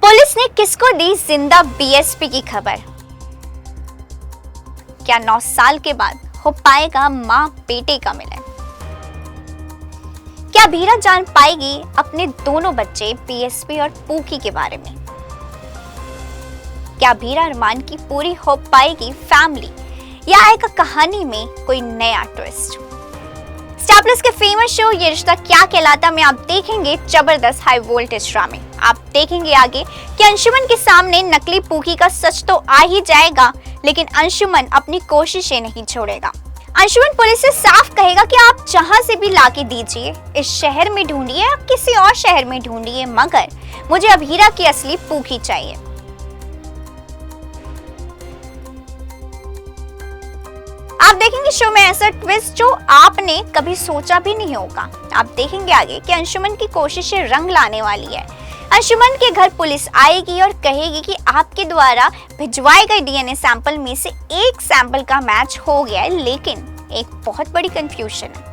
Police ने किसको दी जिंदा बीएसपी की खबर? क्या 9 साल के बाद हो पाएगा मां बेटे का मिलन? क्या अभीरा जान पाएगी अपने दोनों बच्चे बीएसपी और पूकी के बारे में? क्या अभीरा अरमान की पूरी हो पाएगी फैमिली, या आएगा कहानी में कोई नया ट्विस्ट? स्टार प्लस के फेमस शो ये रिश्ता क्या कहलाता में आप देखेंगे जबरदस्त हाई वोल्टेज ड्रामे। आप देखेंगे आगे कि अंशुमन के सामने नकली पूकी का सच तो आ ही जाएगा, लेकिन अंशुमन अपनी कोशिशें नहीं छोड़ेगा। अंशुमन पुलिस से साफ कहेगा कि आप जहां से भी लाके दीजिए, इस शहर में ढूंढिए या किसी और शहर में ढूंढिए, मगर मुझे अभीरा की असली पूकी चाहिए। आप देखेंगे शो में ऐसा ट्विस्ट जो आपने कभी सोचा भी नहीं होगा। आप देखेंगे आगे कि अंशुमन की कोशिशें रंग लाने वाली है। अंशुमन के घर पुलिस आएगी और कहेगी कि आपके द्वारा भिजवाए गए डीएनए सैंपल में से एक सैंपल का मैच हो गया है, लेकिन एक बहुत बड़ी कंफ्यूजन है।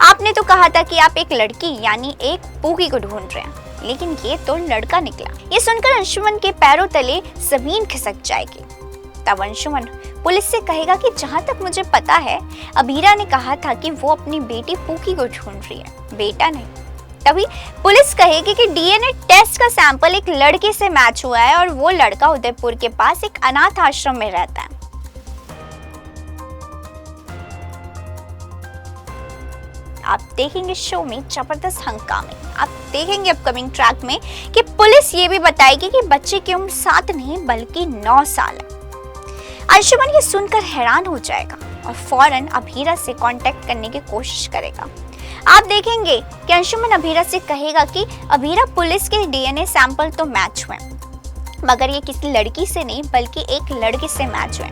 आपने तो कहा था कि आप एक लड़की यानी एक पूकी को ढूंढ रहे हैं, लेकिन ये तो लड़का निकला। ये सुनकर अंशुमन के पैरों तले जमीन खिसक जाएगी। तब अंशुमन पुलिस से कहेगा कि जहां तक मुझे पता है, अभीरा ने कहा था कि वो अपनी बेटी पूकी को ढूंढ रही है, बेटा नहीं। तभी पुलिस कहेगी कि डीएनए टेस्ट का सैंपल एक लड़के से मैच हुआ है और वो लड़का उदयपुर के पास एक अनाथ आश्रम में रहता है। आप देखेंगे शो में जबरदस्त हंगामे। आप देखेंगे अपकमिंग ट्रैक में कि पुलिस ये भी बताएगी कि बच्चे की उम्र 7 नहीं बल्कि 9 साल है। अंशुमन ये सुनकर हैरान हो जाएगा और फौरन अभीरा से कांटेक्ट करने की कोशिश करेगा। आप देखेंगे कि अंशुमन अभीरा से कहेगा कि अभीरा पुलिस के डीएनए सैंपल तो मैच हुए, मगर ये किसी लड़की से नहीं बल्कि एक लड़के से मैच हुए।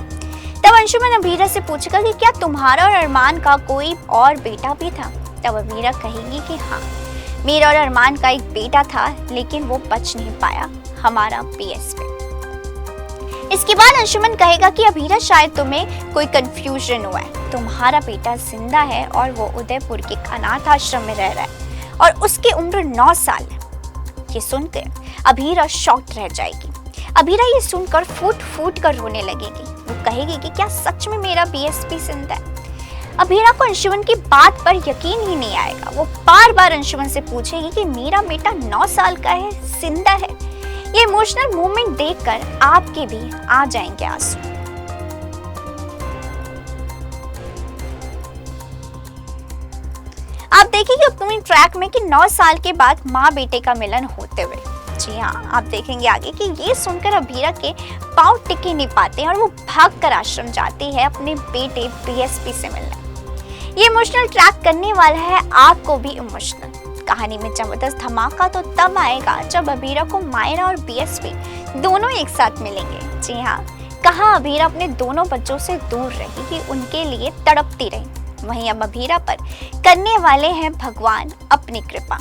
तब अंशुमन अभीरा से पूछेगा कि क्या तुम्हारा और अरमान का कोई और बेटा भी था? तब अभीरा कहेगी कि हाँ, मेरा और अरमान का एक बेटा था, लेकिन वो बच नहीं पाया, हमारा बीएसपी। इसके बाद अंशुमन कहेगा कि अभीरा शायद तुम्हें कोई कंफ्यूजन हुआ है, तुम्हारा बेटा जिंदा है और वो उदयपुर के अनाथ आश्रम में रह रहा है और उसकी उम्र 9 साल है। ये सुनकर अभीरा शॉक्ड रह जाएगी। अभीरा ये सुनकर फूट फूट कर रोने लगेगी। वो कहेगी कि क्या सच में मेरा बीएसपी जिंदा है? अभीरा को अंशुमन की बात पर यकीन ही नहीं आएगा। वो बार बार अंशुमन से पूछेगी कि मेरा बेटा 9 साल का है, जिंदा है। ये इमोशनल मोमेंट देखकर आपके भी आ जाएंगे आंसू। आप देखेंगे अपकमिंग ट्रैक में कि 9 साल के बाद माँ बेटे का मिलन होते हुए। जी हाँ, आप देखेंगे आगे कि ये सुनकर अभीरा के पांव टिके नहीं पाते हैं और वो भागकर आश्रम जाती है अपने बेटे बीएसपी से मिलने। ये इमोशनल ट्रैक करने वाला है आपको भी इमोशनल। कहानी में जबरदस्त धमाका तो तब आएगा जब अभीरा को मायरा और बीएसपी दोनों एक साथ मिलेंगे। जी हाँ, कहाँ अभीरा अपने दोनों बच्चों से दूर रहेगी, उनके लिए तड़पती रही। वहीं अब अभीरा पर करने वाले हैं भगवान अपनी कृपा।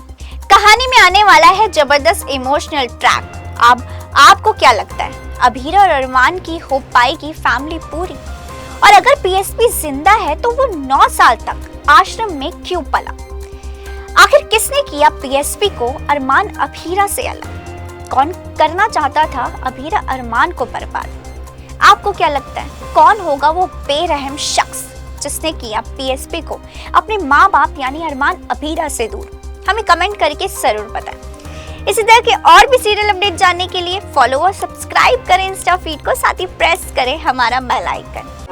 कहानी में आने वाला है जबरदस्त इमोशनल ट्रैक। अब आपको क्या लगता है, अभीरा और अरमान की हो पाएगी फैमिली पूरी? और अगर बीएसपी जिंदा है तो वो 9 साल तक आश्रम में क्यों पला? आखिर किसने किया बीएसपी को अरमान अभीरा से अलग? कौन करना चाहता था अभीरा अरमान को बर्बाद? आपको क्या लगता है, कौन होगा वो बेरहम शख्स जिसने किया बीएसपी को अपने माँ बाप यानी अरमान अभीरा से दूर? हमें कमेंट करके जरूर बताएं। इसी तरह के और भी सीरियल अपडेट जानने के लिए फॉलो और सब्सक्राइब करें इंस्टा फीड को, साथ ही प्रेस करें हमारा बेल आइकन।